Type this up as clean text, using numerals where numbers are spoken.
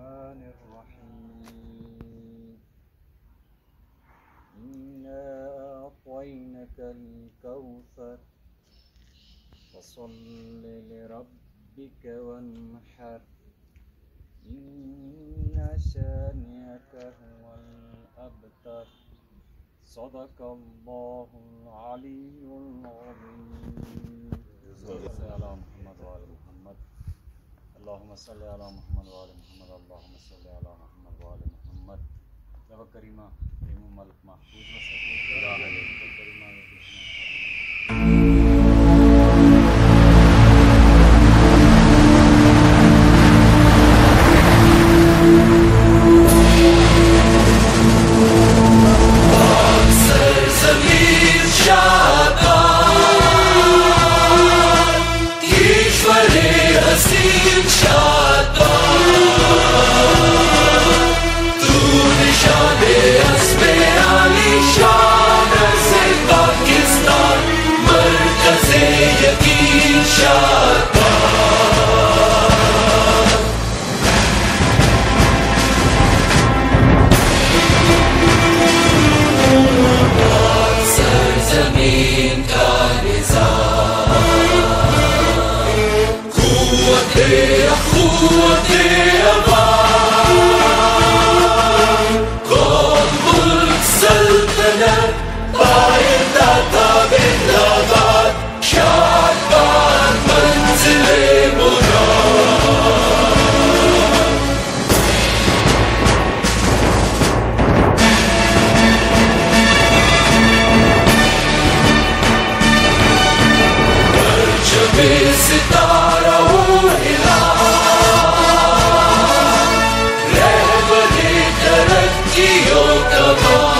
الرحمن الرحيم إنا أعطيناك الكوثر فصل لربك وانحر إن شانئك هو الأبتر صدق الله العلي العظيم صل على محمد وعلى محمد اللهم صل على محمد وعلى محمد اللهم صل على محمد وعلى محمد رب كريما رحم ملك محفوظ وسكون كريما Come on.